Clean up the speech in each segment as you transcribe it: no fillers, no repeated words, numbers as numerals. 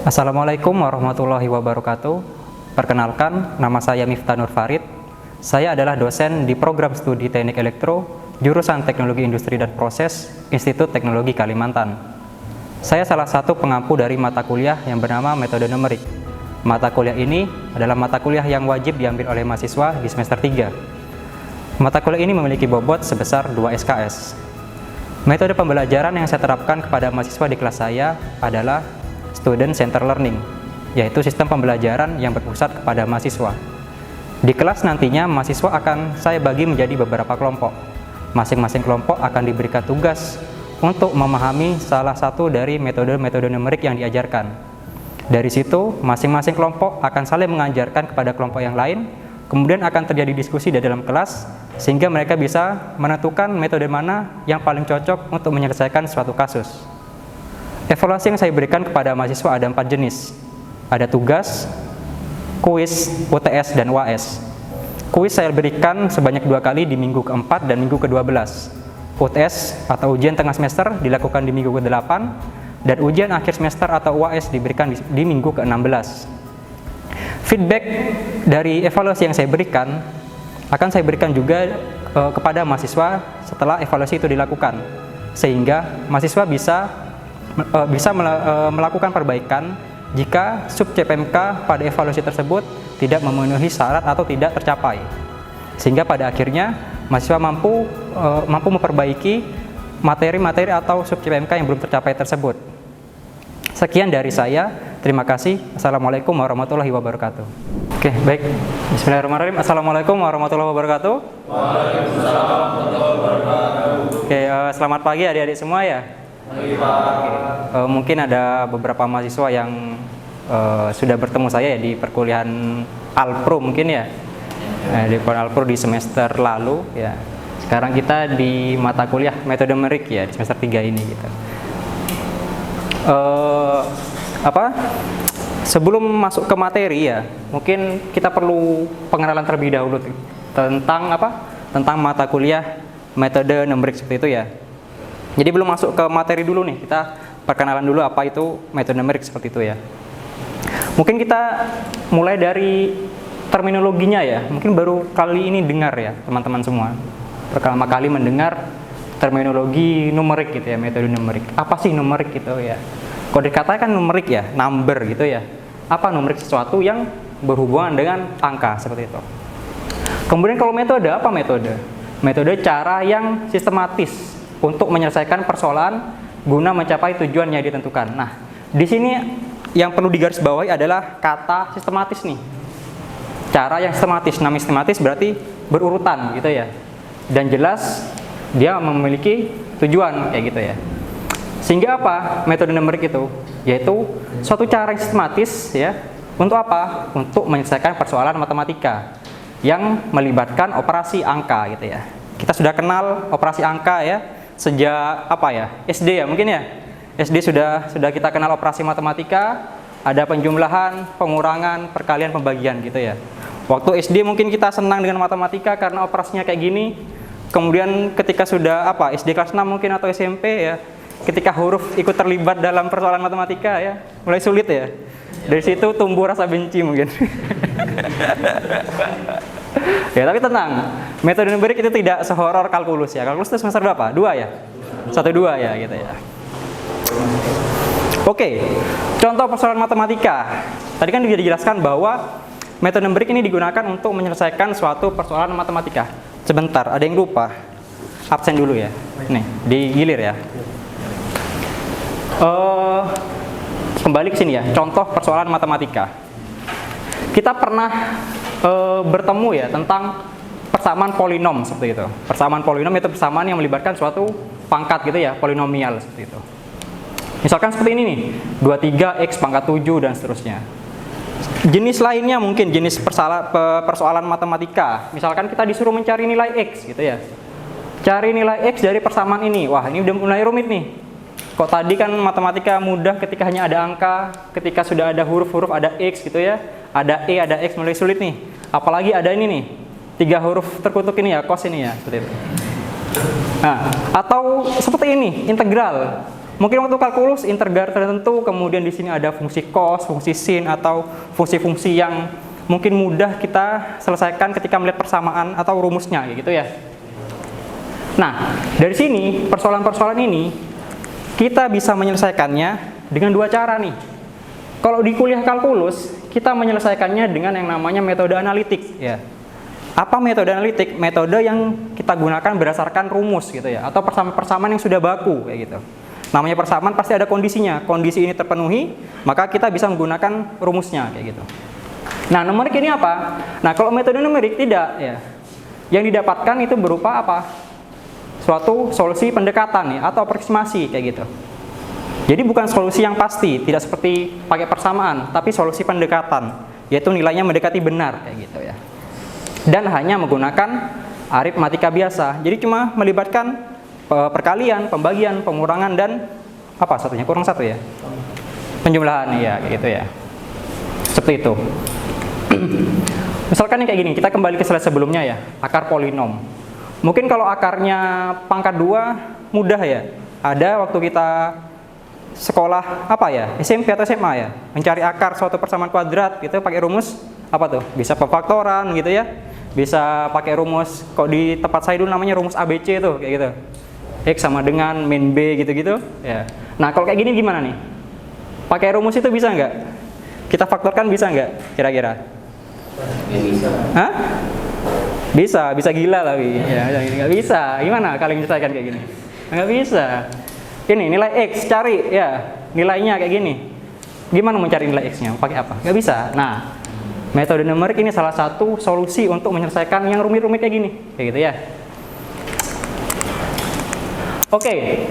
Assalamualaikum warahmatullahi wabarakatuh. Perkenalkan, nama saya Miftah Nur Farid. Saya adalah dosen di program studi Teknik Elektro, jurusan Teknologi Industri dan Proses, Institut Teknologi Kalimantan. Saya salah satu pengampu dari mata kuliah yang bernama metode numerik. Mata kuliah ini adalah mata kuliah yang wajib diambil oleh mahasiswa di semester 3. Mata kuliah ini memiliki bobot sebesar 2 SKS. Metode pembelajaran yang saya terapkan kepada mahasiswa di kelas saya adalah Student Center Learning, yaitu sistem pembelajaran yang berpusat kepada mahasiswa. Di kelas nantinya mahasiswa akan saya bagi menjadi beberapa kelompok. Masing-masing kelompok akan diberikan tugas untuk memahami salah satu dari metode-metode numerik yang diajarkan. Dari situ, masing-masing kelompok akan saling mengajarkan kepada kelompok yang lain, kemudian akan terjadi diskusi di dalam kelas, sehingga mereka bisa menentukan metode mana yang paling cocok untuk menyelesaikan suatu kasus. Evaluasi yang saya berikan kepada mahasiswa ada 4 jenis. Ada tugas, kuis, UTS, dan UAS. Kuis saya berikan sebanyak 2 kali di minggu ke-4 dan minggu ke-12. UTS atau ujian tengah semester dilakukan di minggu ke-8, dan ujian akhir semester atau UAS diberikan di minggu ke-16. Feedback dari evaluasi yang saya berikan akan saya berikan juga kepada mahasiswa setelah evaluasi itu dilakukan, sehingga mahasiswa bisa melakukan perbaikan jika sub CPMK pada evaluasi tersebut tidak memenuhi syarat atau tidak tercapai, sehingga pada akhirnya mahasiswa mampu memperbaiki materi-materi atau sub CPMK yang belum tercapai tersebut. Sekian dari saya, terima kasih. Assalamualaikum warahmatullahi wabarakatuh. Oke, baik. Bismillahirrahmanirrahim. Assalamualaikum warahmatullahi wabarakatuh. Waalaikumsalam warahmatullahi wabarakatuh. Oke, selamat pagi adik-adik semua ya. Mungkin ada beberapa mahasiswa yang sudah bertemu saya ya di perkuliahan Alpro mungkin ya, di Alpro di semester lalu ya. Sekarang kita di mata kuliah metode numerik ya di semester 3 ini gitu. Sebelum masuk ke materi ya, mungkin kita perlu pengenalan terlebih dahulu tentang mata kuliah metode numerik seperti itu ya. Jadi belum masuk ke materi dulu nih, kita perkenalan dulu apa itu metode numerik seperti itu ya. Mungkin kita mulai dari terminologinya ya. Mungkin baru kali ini dengar ya teman-teman semua. Pertama kali mendengar terminologi numerik gitu ya, metode numerik. Apa sih numerik gitu ya? Kalau dikatakan numerik ya, number gitu ya. Apa numerik? Sesuatu yang berhubungan dengan angka seperti itu. Kemudian kalau metode, apa metode? Metode cara yang sistematis untuk menyelesaikan persoalan guna mencapai tujuan yang ditentukan. Nah, di sini yang perlu digarisbawahi adalah kata sistematis nih. Cara yang sistematis, namanya sistematis berarti berurutan gitu ya. Dan jelas dia memiliki tujuan kayak gitu ya. Sehingga apa? Metode numerik itu yaitu suatu cara yang sistematis ya. Untuk apa? Untuk menyelesaikan persoalan matematika yang melibatkan operasi angka gitu ya. Kita sudah kenal operasi angka ya sejak apa ya? SD ya mungkin ya. SD sudah kita kenal operasi matematika, ada penjumlahan, pengurangan, perkalian, pembagian gitu ya. Waktu SD mungkin kita senang dengan matematika karena operasinya kayak gini. Kemudian ketika sudah SD kelas 6 mungkin atau SMP ya, ketika huruf ikut terlibat dalam persoalan matematika ya, mulai sulit ya. Dari situ tumbuh rasa benci mungkin. Ya, tapi tenang, metode numerik itu tidak sehoror kalkulus ya. Kalkulus itu semester berapa? 2 ya? 1-2 ya gitu ya. Oke, contoh persoalan matematika. Tadi kan sudah dijelaskan bahwa metode numerik ini digunakan untuk menyelesaikan suatu persoalan matematika. Sebentar, ada yang lupa. Absen dulu ya. Nih, digilir ya. Kembali ke sini ya, contoh persoalan matematika. Kita pernah bertemu ya tentang persamaan polinom seperti itu. Persamaan polinom itu persamaan yang melibatkan suatu pangkat gitu ya, polinomial seperti itu. Misalkan seperti ini nih, 23x pangkat 7 dan seterusnya. Jenis lainnya mungkin jenis persoalan matematika. Misalkan kita disuruh mencari nilai x gitu ya. Cari nilai x dari persamaan ini. Wah, ini udah mulai rumit nih. Kok tadi kan matematika mudah ketika hanya ada angka, ketika sudah ada huruf-huruf ada x gitu ya. Ada e, ada x mulai sulit nih. Apalagi ada ini nih. 3 huruf terkutuk ini ya, cos ini ya, seperti itu. Nah, atau seperti ini, integral. Mungkin waktu kalkulus integer tertentu, kemudian di sini ada fungsi cos, fungsi sin, atau fungsi-fungsi yang mungkin mudah kita selesaikan ketika melihat persamaan atau rumusnya, gitu ya. Nah, dari sini persoalan-persoalan ini kita bisa menyelesaikannya dengan dua cara nih. Kalau di kuliah kalkulus, kita menyelesaikannya dengan yang namanya metode analitik, ya. Apa metode analitik? Metode yang kita gunakan berdasarkan rumus gitu ya, atau persamaan yang sudah baku kayak gitu. Namanya persamaan pasti ada kondisinya. Kondisi ini terpenuhi, maka kita bisa menggunakan rumusnya kayak gitu. Nah, numerik ini apa? Nah, kalau metode numerik tidak ya. Yang didapatkan itu berupa apa? Suatu solusi pendekatan ya, atau aproksimasi kayak gitu. Jadi bukan solusi yang pasti, tidak seperti pakai persamaan, tapi solusi pendekatan, yaitu nilainya mendekati benar kayak gitu ya. Dan hanya menggunakan aritmatika biasa. Jadi cuma melibatkan perkalian, pembagian, pengurangan, dan apa satunya? Kurang satu ya? Penjumlahan ya, kayak gitu ya. Seperti itu. Misalkan kayak gini, kita kembali ke slide sebelumnya ya, akar polinom. Mungkin kalau akarnya pangkat 2 mudah ya. Ada waktu kita sekolah apa ya? SMP atau SMA ya, mencari akar suatu persamaan kuadrat gitu pakai rumus apa tuh? Bisa pemfaktoran gitu ya. Bisa pakai rumus, kok di tempat saya dulu namanya rumus ABC tuh, kayak gitu. X sama dengan min B gitu-gitu ya. Nah, kalau kayak gini gimana nih? Pakai rumus itu bisa nggak? Kita faktorkan bisa nggak kira-kira? Bisa. Hah? Bisa gila tapi ya, nggak bisa. Gimana kalian menyelesaikan kayak gini? Nggak bisa. Ini nilai X, cari ya nilainya kayak gini. Gimana mencari nilai X-nya? Pakai apa? Nggak bisa. Nah, metode numerik ini salah satu solusi untuk menyelesaikan yang rumit-rumit kayak gini, kayak gitu ya. Oke,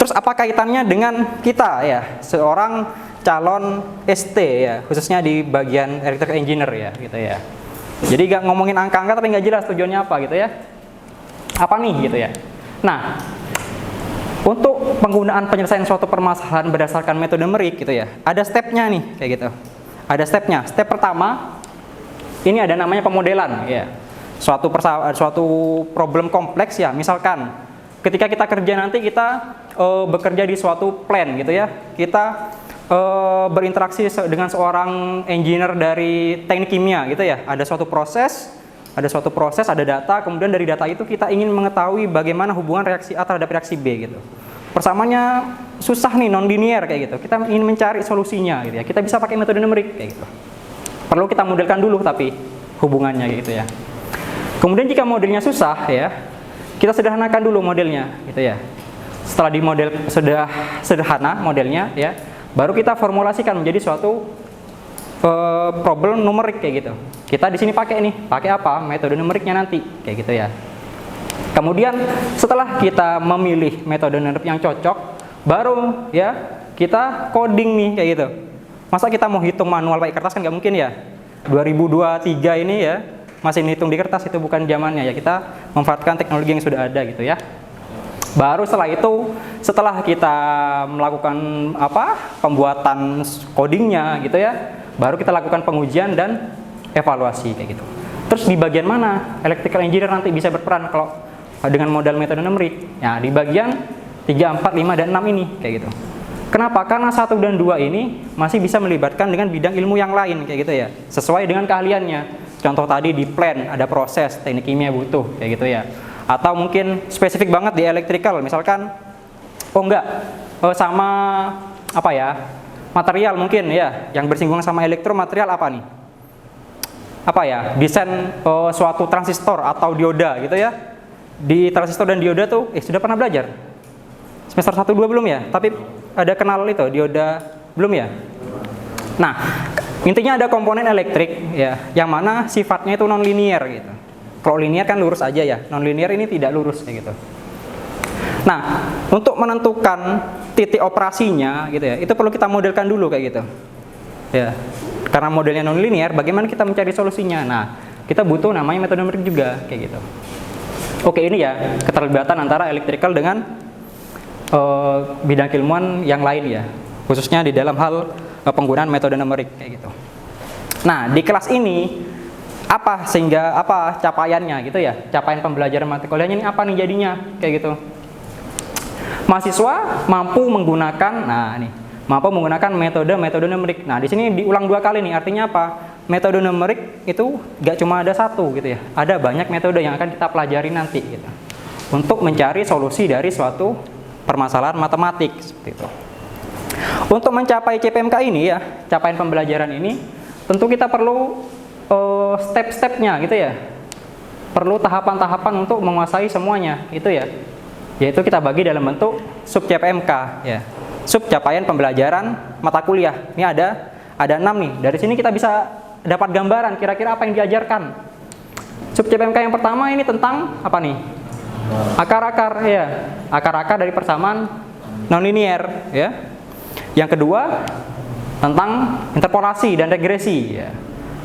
terus apa kaitannya dengan kita ya, seorang calon ST ya, khususnya di bagian electrical engineer ya, gitu ya. Jadi nggak ngomongin angka-angka tapi nggak jelas tujuannya apa gitu ya. Apa nih gitu ya. Nah, untuk penggunaan penyelesaian suatu permasalahan berdasarkan metode numerik gitu ya, ada stepnya nih kayak gitu. Ada stepnya. Step pertama, ini ada namanya pemodelan ya. Suatu problem kompleks ya, misalkan ketika kita kerja nanti kita bekerja di suatu plant gitu ya. Kita berinteraksi dengan seorang engineer dari teknik kimia gitu ya. Ada suatu proses, ada data, kemudian dari data itu kita ingin mengetahui bagaimana hubungan reaksi A terhadap reaksi B gitu. Persamaannya susah nih, non-linear kayak gitu. Kita ingin mencari solusinya gitu ya. Kita bisa pakai metode numerik kayak gitu. Perlu kita modelkan dulu tapi hubungannya gitu ya. Kemudian jika modelnya susah ya, kita sederhanakan dulu modelnya gitu ya. Setelah di model sudah sederhana modelnya ya, baru kita formulasikan menjadi suatu problem numerik kayak gitu. Kita di sini pakai apa? Metode numeriknya nanti kayak gitu ya. Kemudian setelah kita memilih metode numerik yang cocok, baru ya kita coding nih kayak gitu. Masa kita mau hitung manual pakai kertas kan nggak mungkin ya. 2023 ini ya masih hitung di kertas, itu bukan zamannya ya. Kita memanfaatkan teknologi yang sudah ada gitu ya. Baru setelah kita melakukan pembuatan codingnya gitu ya, baru kita lakukan pengujian dan evaluasi kayak gitu. Terus di bagian mana electrical engineer nanti bisa berperan kalau dengan modal metode numerik? Ya, di bagian 3, 4, 5, dan 6 ini kayak gitu. Kenapa? Karena 1 dan 2 ini masih bisa melibatkan dengan bidang ilmu yang lain kayak gitu ya, sesuai dengan keahliannya. Contoh tadi di plant ada proses teknik kimia butuh kayak gitu ya. Atau mungkin spesifik banget di electrical, misalkan sama material mungkin ya, yang bersinggungan sama material apa nih? Desain suatu transistor atau dioda gitu ya. Di transistor dan dioda tuh sudah pernah belajar? Semester 1, 2 belum ya? Tapi ada kenal itu dioda belum ya? Nah, intinya ada komponen elektrik ya, yang mana sifatnya itu non-linear gitu. Kalau linear kan lurus aja ya, non-linear ini tidak lurus kayak gitu. Nah, untuk menentukan titik operasinya gitu ya, itu perlu kita modelkan dulu kayak gitu. Ya. Karena modelnya non-linear, bagaimana kita mencari solusinya? Nah, kita butuh namanya metode numerik juga kayak gitu. Oke, ini ya keterlibatan antara electrical dengan bidang keilmuan yang lain ya, khususnya di dalam hal penggunaan metode numerik kayak gitu. Nah, di kelas ini apa capaiannya gitu ya, capaian pembelajaran mata kuliahnya ini apa nih jadinya kayak gitu. mahasiswa mampu menggunakan, mampu menggunakan metode numerik. Nah, di sini diulang 2 kali nih, artinya apa? Metode numerik itu gak cuma ada satu gitu ya, ada banyak metode yang akan kita pelajari nanti gitu, untuk mencari solusi dari suatu permasalahan matematik seperti itu. Untuk mencapai CPMK ini ya, capaian pembelajaran ini, tentu kita perlu step-stepnya gitu ya, perlu tahapan-tahapan untuk menguasai semuanya itu ya, yaitu kita bagi dalam bentuk sub CPMK ya, sub capaian pembelajaran mata kuliah. Ini ada 6 nih. Dari sini kita bisa dapat gambaran kira-kira apa yang diajarkan. Sub CPMK yang pertama ini tentang apa nih? Akar-akar ya, akar-akar dari persamaan nonlinier ya. Yang kedua tentang interpolasi dan regresi ya.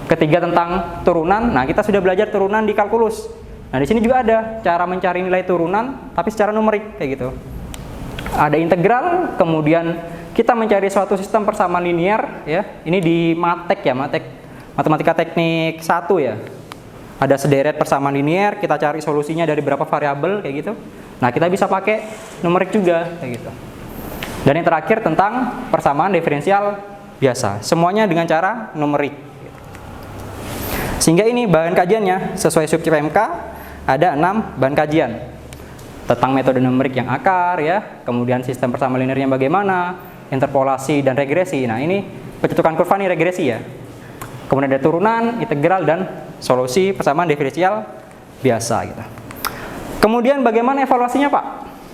Ketiga tentang turunan. Nah, kita sudah belajar turunan di kalkulus. Nah, di sini juga ada cara mencari nilai turunan tapi secara numerik kayak gitu. Ada integral, kemudian kita mencari suatu sistem persamaan linear ya. Ini di matek ya, matematika teknik 1 ya. Ada sederet persamaan linear, kita cari solusinya dari berapa variabel kayak gitu. Nah, kita bisa pakai numerik juga kayak gitu. Dan yang terakhir tentang persamaan diferensial biasa. Semuanya dengan cara numerik. Sehingga ini bahan kajiannya sesuai sub CPMK ada 6 bahan kajian. Tentang metode numerik yang akar ya, kemudian sistem persamaan linearnya bagaimana, interpolasi dan regresi. Nah, ini pencetukan kurva nih regresi ya. Kemudian ada turunan, integral dan solusi persamaan diferensial biasa gitu. Kemudian bagaimana evaluasinya, Pak?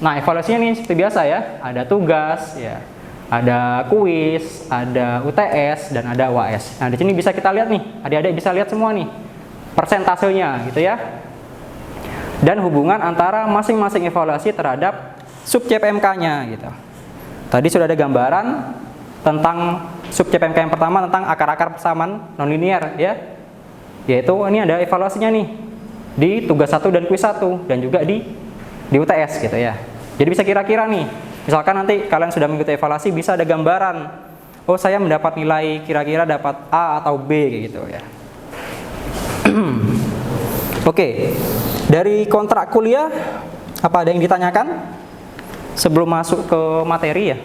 Nah, evaluasinya nih seperti biasa ya, ada tugas ya, ada kuis, ada UTS dan ada UAS. Nah, di sini bisa kita lihat nih, adik-adik bisa lihat semua nih persentasenya gitu ya. Dan hubungan antara masing-masing evaluasi terhadap sub CPMK-nya gitu. Tadi sudah ada gambaran tentang sub CPMK yang pertama tentang akar-akar persamaan nonlinier ya. Yaitu ini ada evaluasinya nih di tugas 1 dan kuis 1 dan juga di UTS gitu ya. Jadi bisa kira-kira nih, misalkan nanti kalian sudah mengikuti evaluasi bisa ada gambaran. Oh, saya mendapat nilai kira-kira dapat A atau B kayak gitu ya. Oke. Dari kontrak kuliah apa ada yang ditanyakan sebelum masuk ke materi ya?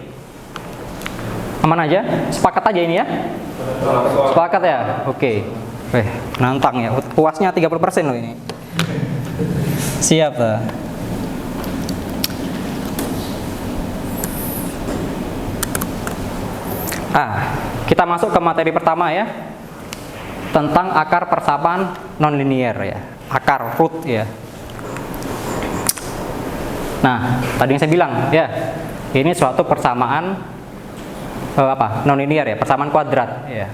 Aman aja? Sepakat aja ini ya? Sepakat ya? Oke. Nantang ya. Puasnya 30% loh ini. Siap lah. Kita masuk ke materi pertama ya. Tentang akar persamaan nonlinier ya. Akar, root ya. Nah, tadi yang saya bilang ya, ini suatu persamaan nonlinier ya, persamaan kuadrat ya.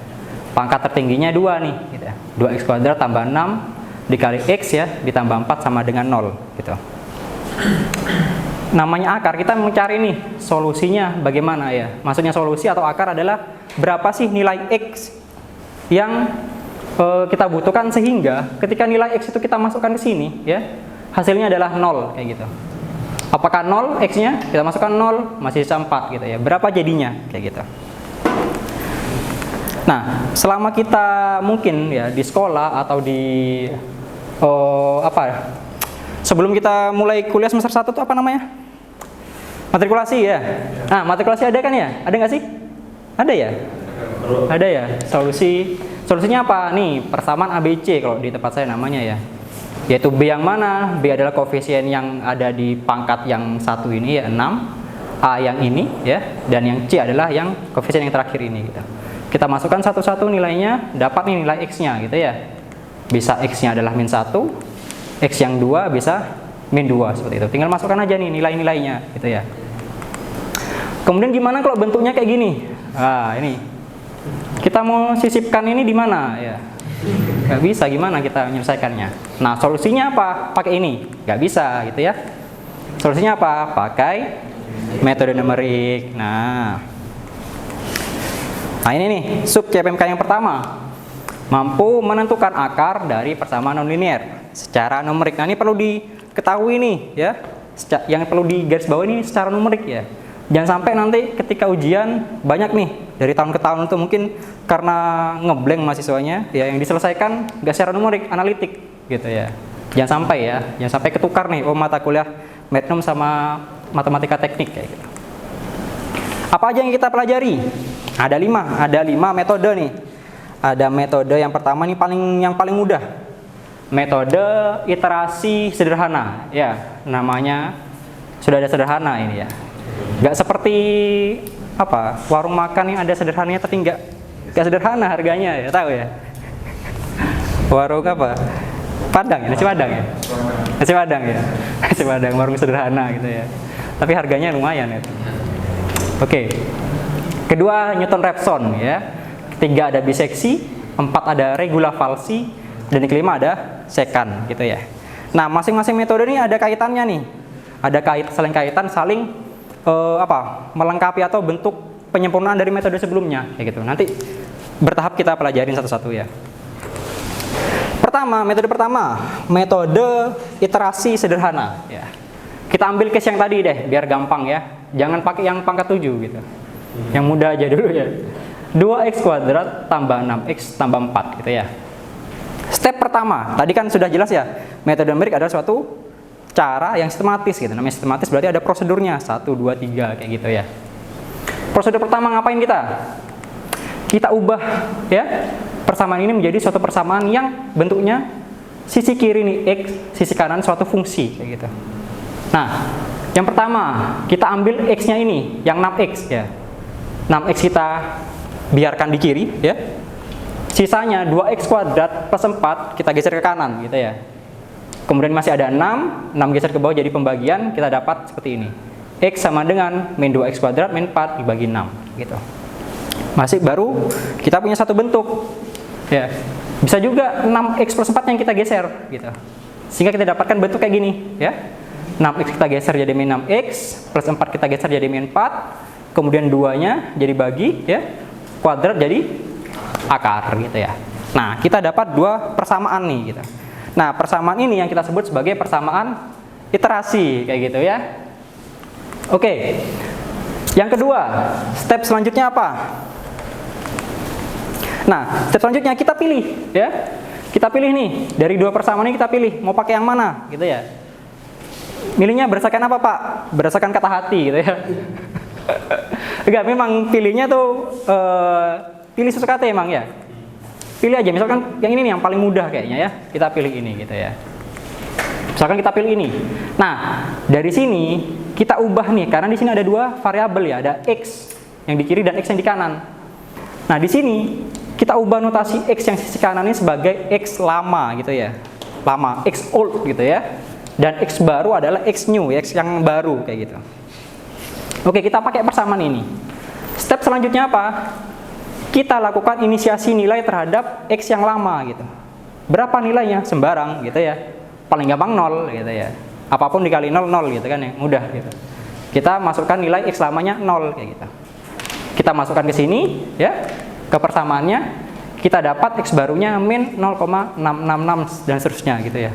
Pangkat tertingginya 2 nih gitu ya. 2x kuadrat tambah 6 dikali x ya, ditambah 4 sama dengan 0 gitu. Namanya akar, kita mencari nih solusinya bagaimana ya. Maksudnya solusi atau akar adalah berapa sih nilai x yang kita butuhkan sehingga ketika nilai x itu kita masukkan ke sini ya, hasilnya adalah 0 kayak gitu. Apakah 0 x-nya? Kita masukkan 0, masih sisa 4 gitu ya. Berapa jadinya? Kayak gitu. Nah, selama kita mungkin ya di sekolah atau di sebelum kita mulai kuliah semester 1 itu apa namanya? Matrikulasi ya. Nah, matrikulasi ada kan ya? Ada nggak sih? Ada ya? Ada ya. Solusinya apa? Nih, persamaan ABC kalau di tempat saya namanya ya. Yaitu B yang mana? B adalah koefisien yang ada di pangkat yang 1 ini ya 6, A yang ini ya, dan yang C adalah yang koefisien yang terakhir ini gitu. Kita masukkan satu-satu nilainya, dapat nih nilai X-nya gitu ya. Bisa X-nya adalah -1, X yang 2 bisa -2 seperti itu. Tinggal masukkan aja nih nilai-nilainya gitu ya. Kemudian gimana kalau bentuknya kayak gini? Nah, ini. Kita mau sisipkan ini di mana ya? Gak bisa, gimana kita menyelesaikannya? Nah, solusinya apa? Pakai ini. Gak bisa gitu ya. Solusinya apa? Pakai metode numerik. Nah, ini nih sub CPMK yang pertama. Mampu menentukan akar dari persamaan nonlinier secara numerik. Nah, ini perlu diketahui nih ya. Yang perlu digarisbawahi ini secara numerik ya. Jangan sampai nanti ketika ujian banyak nih dari tahun ke tahun itu mungkin karena ngeblank mahasiswanya ya, yang diselesaikan nggak secara numerik, analitik gitu ya. Jangan sampai ya, jangan sampai ketukar nih, oh mata kuliah Mednum sama matematika teknik kayak gitu. Apa aja yang kita pelajari? Ada 5 metode nih. Ada metode yang pertama nih yang paling mudah. Metode iterasi sederhana. Ya, namanya sudah ada sederhana ini ya. Nggak seperti warung makan yang ada sederhananya tapi nggak sederhana harganya ya, tahu ya. Warung Padang ya, nasi Padang ya. Nasi Padang ya. Nasi Padang warung sederhana gitu ya. Tapi harganya lumayan ya. Oke. Kedua Newton-Raphson ya. Ketiga ada biseksi, 4 ada regula falsi, dan yang kelima ada secant gitu ya. Nah, masing-masing metode ini ada kaitannya nih. Ada saling melengkapi atau bentuk penyempurnaan dari metode sebelumnya kayak gitu. Nanti bertahap kita pelajarin satu-satu ya. Metode pertama, metode iterasi sederhana ya. Kita ambil case yang tadi deh biar gampang ya. Jangan pakai yang pangkat 7 gitu. Yang mudah aja dulu ya. 2x² tambah 6x tambah 4 gitu ya. Step pertama, tadi kan sudah jelas ya. Metode numerik adalah suatu cara yang sistematis gitu. Namanya sistematis berarti ada prosedurnya 1, 2, 3 kayak gitu ya. Prosedur pertama ngapain kita? Kita ubah ya persamaan ini menjadi suatu persamaan yang bentuknya sisi kiri nih x, sisi kanan suatu fungsi kayak gitu. Nah, yang pertama kita ambil x-nya ini yang 6x ya. 6x kita biarkan di kiri ya. Sisanya 2x² plus 4 kita geser ke kanan gitu ya. Kemudian masih ada 6 geser ke bawah jadi pembagian, kita dapat seperti ini. X sama dengan min 2x² min 4 dibagi 6 gitu. Masih baru kita punya satu bentuk. Ya. Bisa juga 6x plus 4 yang kita geser gitu. Sehingga kita dapatkan bentuk kayak gini ya. 6x kita geser jadi min 6x plus 4 kita geser jadi min 4. Kemudian 2-nya jadi bagi ya. Kuadrat jadi akar gitu ya. Nah, kita dapat dua persamaan nih gitu. Nah, persamaan ini yang kita sebut sebagai persamaan iterasi kayak gitu ya. Oke. Yang kedua, step selanjutnya apa? Nah, step selanjutnya kita pilih ya. Kita pilih nih, dari dua persamaan ini kita pilih mau pakai yang mana gitu ya. Milihnya berdasarkan apa, Pak? Berdasarkan kata hati gitu ya. Enggak, memang pilihnya tuh pilih sesuatu emang ya. Pilih aja, misalkan yang ini nih yang paling mudah kayaknya ya. Kita pilih ini gitu ya. Misalkan kita pilih ini. Nah, dari sini kita ubah nih karena di sini ada dua variabel ya, ada x yang di kiri dan x yang di kanan. Nah, di sini kita ubah notasi x yang sisi kanan ini sebagai x lama gitu ya. Lama, x old gitu ya. Dan x baru adalah x new, x yang baru kayak gitu. Oke, kita pakai persamaan ini. Step selanjutnya apa? Kita lakukan inisiasi nilai terhadap x yang lama gitu. Berapa nilainya? Sembarang gitu ya. Paling gampang 0 gitu ya. Apapun dikali 0, 0 gitu kan ya. Mudah gitu. Kita masukkan nilai x lamanya 0 kayak gitu. Kita masukkan ke sini ya. Ke persamaannya kita dapat x barunya min 0,666 dan seterusnya gitu ya.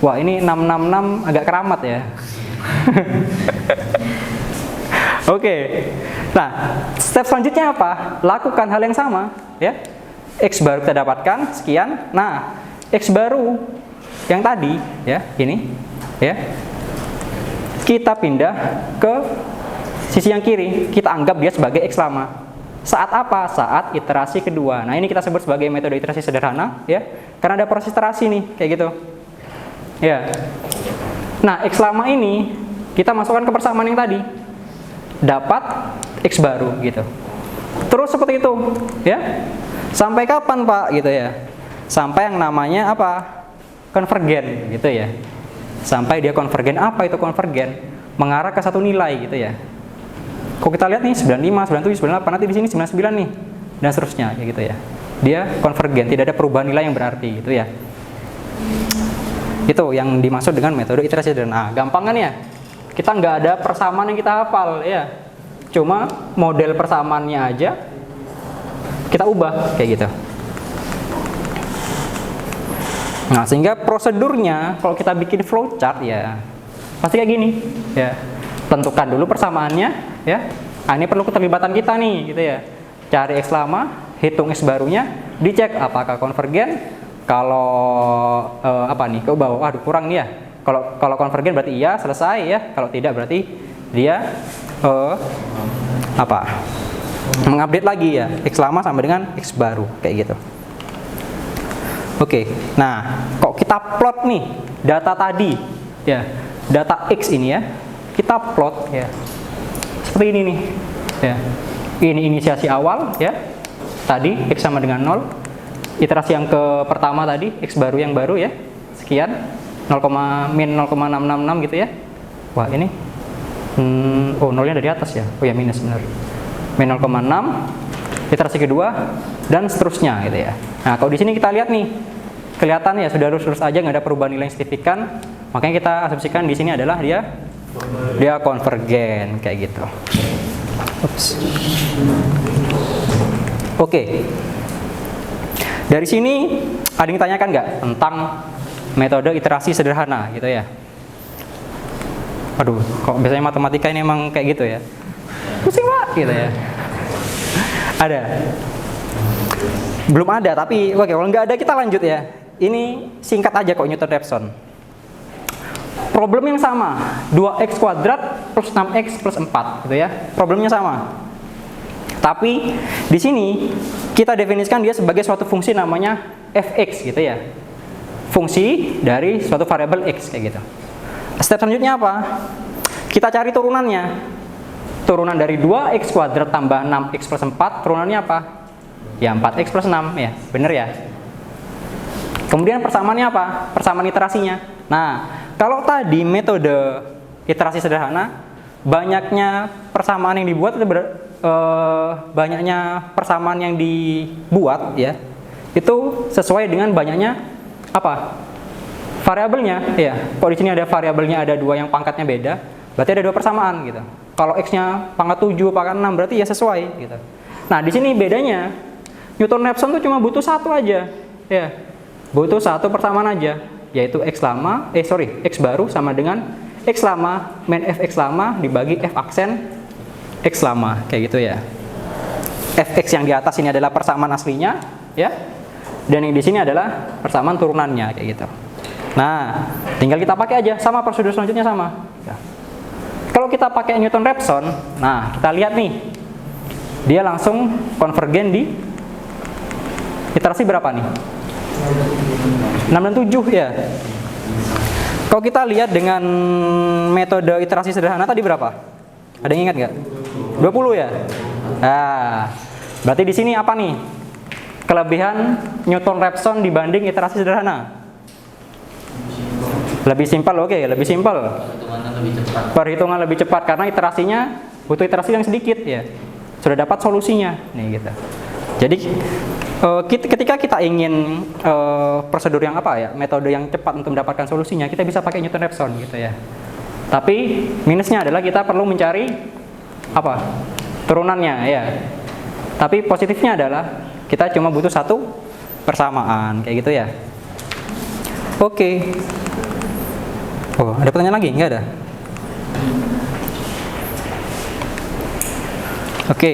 Wah, ini 666 agak keramat ya. Oke. Nah, step selanjutnya apa? Lakukan hal yang sama ya. X baru kita dapatkan sekian. Nah, x baru yang tadi ya, ini ya. Kita pindah ke sisi yang kiri. Kita anggap dia sebagai x lama. Saat apa? Saat iterasi kedua. Nah, ini kita sebut sebagai metode iterasi sederhana ya. Karena ada proses iterasi nih, kayak gitu. Ya. Nah, x lama ini kita masukkan ke persamaan yang tadi. Dapat x baru gitu. Terus seperti itu, ya. Sampai kapan, Pak, gitu ya? Sampai yang namanya apa? Konvergen gitu ya. Sampai dia konvergen. Apa itu konvergen? Mengarah ke satu nilai gitu ya. Kok kita lihat nih 95, 97, 98, nanti di sini 99 nih dan seterusnya kayak gitu ya. Dia konvergen, tidak ada perubahan nilai yang berarti gitu ya. Itu yang dimaksud dengan metode iterasi sederhana. Gampang kan ya? Kita nggak ada persamaan yang kita hafal ya. Cuma model persamaannya aja kita ubah kayak gitu. Nah, sehingga prosedurnya kalau kita bikin flowchart ya pasti kayak gini ya. Tentukan dulu persamaannya ya. Nah, ini perlu keterlibatan kita nih gitu ya. Cari x lama, hitung x barunya, dicek apakah konvergen. Kalau apa nih ke bawah, waduh kurang nih ya. Kalau konvergen berarti iya, selesai ya. Kalau tidak berarti dia mengupdate lagi ya, X lama sama dengan X baru kayak gitu. Oke, nah kok kita plot nih data tadi ya, data X ini ya, kita plot ya seperti ini nih ya. Ini inisiasi awal ya, tadi X sama dengan 0, iterasi yang ke pertama tadi X baru yang baru ya, sekian 0,666 gitu ya. Wah ini nolnya dari atas ya, oh ya minus benar, min 0,6, iterasi kedua dan seterusnya gitu ya. Nah kalau di sini kita lihat nih, kelihatan ya sudah lurus-lurus aja, nggak ada perubahan nilai yang signifikan, makanya kita asumsikan di sini adalah dia konvergen kayak gitu. Oops. Oke. Dari sini ada yang tanyakan nggak tentang metode iterasi sederhana gitu ya? Aduh, kok biasanya matematika ini emang kayak gitu ya? Pusing Pak gitu ya. Ada? Belum ada, tapi oke, kalau nggak ada kita lanjut ya. Ini singkat aja kok, Newton-Raphson. Problem yang sama, 2x kuadrat plus 6x plus 4 gitu ya. Problemnya sama. Tapi di sini kita definisikan dia sebagai suatu fungsi namanya fx gitu ya. Fungsi dari suatu variabel x kayak gitu. Step selanjutnya apa? Kita cari turunannya. Turunan dari 2x kuadrat tambah 6x plus 4, turunannya apa? Ya 4x plus 6 ya, bener ya? Kemudian persamaannya apa? Persamaan iterasinya. Nah, kalau tadi metode iterasi sederhana, banyaknya persamaan yang dibuat, banyaknya persamaan yang dibuat ya, itu sesuai dengan banyaknya apa? Variabelnya ya. Kalau di sini ada variabelnya ada 2 yang pangkatnya beda, berarti ada 2 persamaan gitu. Kalau x-nya pangkat 7, pangkat 6 berarti ya sesuai gitu. Nah, di sini bedanya Newton-Raphson tuh cuma butuh satu aja ya. Butuh satu persamaan aja, yaitu x baru sama dengan x lama min fx lama dibagi f aksen x lama kayak gitu ya. Fx yang di atas ini adalah persamaan aslinya ya. Dan yang di sini adalah persamaan turunannya kayak gitu. Nah, tinggal kita pakai aja, sama prosedur selanjutnya sama. Ya. Kalau kita pakai Newton-Raphson, nah kita lihat nih, dia langsung konvergen di iterasi berapa nih? 6 dan 7 ya. Kalau kita lihat dengan metode iterasi sederhana tadi berapa? Ada yang ingat nggak? 20 ya. Nah, berarti di sini apa nih? Kelebihan Newton-Raphson dibanding iterasi sederhana? Lebih simpel, oke, lebih simpel. Perhitungan lebih cepat karena iterasinya butuh iterasi yang sedikit ya. Sudah dapat solusinya nih gitu. Jadi ketika kita ingin prosedur yang metode yang cepat untuk mendapatkan solusinya, kita bisa pakai Newton-Raphson gitu ya. Tapi minusnya adalah kita perlu mencari turunannya ya. Tapi positifnya adalah kita cuma butuh satu persamaan kayak gitu ya. Oke. Oh, ada pertanyaan lagi? Nggak ada? Oke.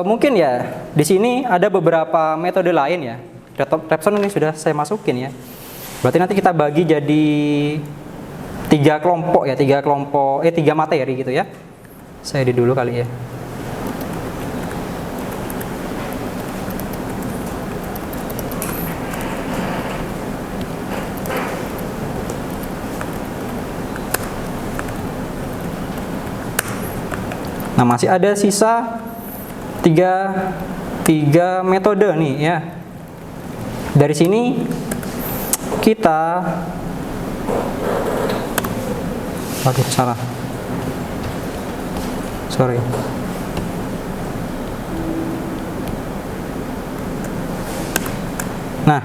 Mungkin ya di sini ada beberapa metode lain ya. Raphson ini sudah saya masukin ya. Berarti nanti kita bagi jadi 3 kelompok ya, 3 materi gitu ya. Saya edit dulu kali ya. Nah, masih ada sisa 3 metode nih ya. Dari sini kita salah. Sorry. Nah,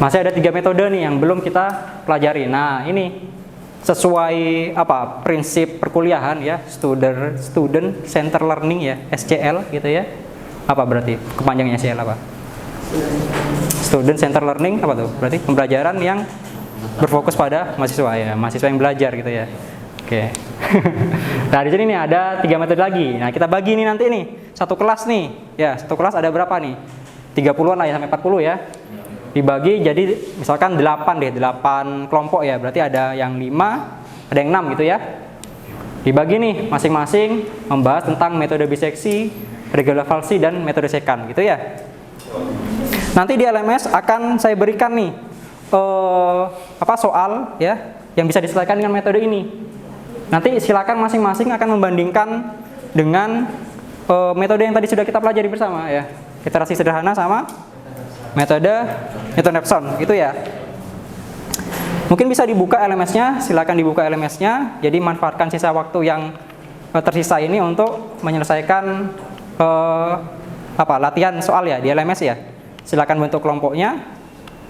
masih ada 3 metode nih yang belum kita pelajari. Nah, ini sesuai prinsip perkuliahan ya, student center learning ya, SCL gitu ya. Apa berarti kepanjangannya SCL apa? Student center learning apa tuh? Berarti pembelajaran yang berfokus pada mahasiswa ya, mahasiswa yang belajar gitu ya. Oke. Nah, di sini nih ada 3 metode lagi. Nah, kita bagi nih nanti nih, satu kelas nih. Ya, satu kelas ada berapa nih? 30-an lah ya, sampai 40 ya. Dibagi jadi misalkan 8 kelompok ya. Berarti ada yang 5, ada yang 6 gitu ya. dibagi nih masing-masing membahas tentang metode biseksi, regular falsi, dan metode secant gitu ya. Nanti di LMS akan saya berikan nih soal ya yang bisa diselesaikan dengan metode ini. Nanti silakan masing-masing akan membandingkan dengan metode yang tadi sudah kita pelajari bersama ya. Iterasi sederhana sama metode Newton-Raphson gitu ya. Mungkin bisa dibuka LMS-nya, silakan dibuka LMS-nya. Jadi manfaatkan sisa waktu yang tersisa ini untuk menyelesaikan latihan soal ya di LMS ya. Silakan bentuk kelompoknya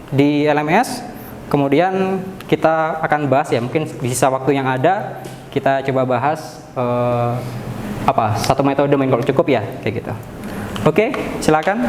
di LMS. Kemudian kita akan bahas ya, mungkin di sisa waktu yang ada kita coba bahas satu metode mungkin kalau cukup ya kayak gitu. Oke, silakan.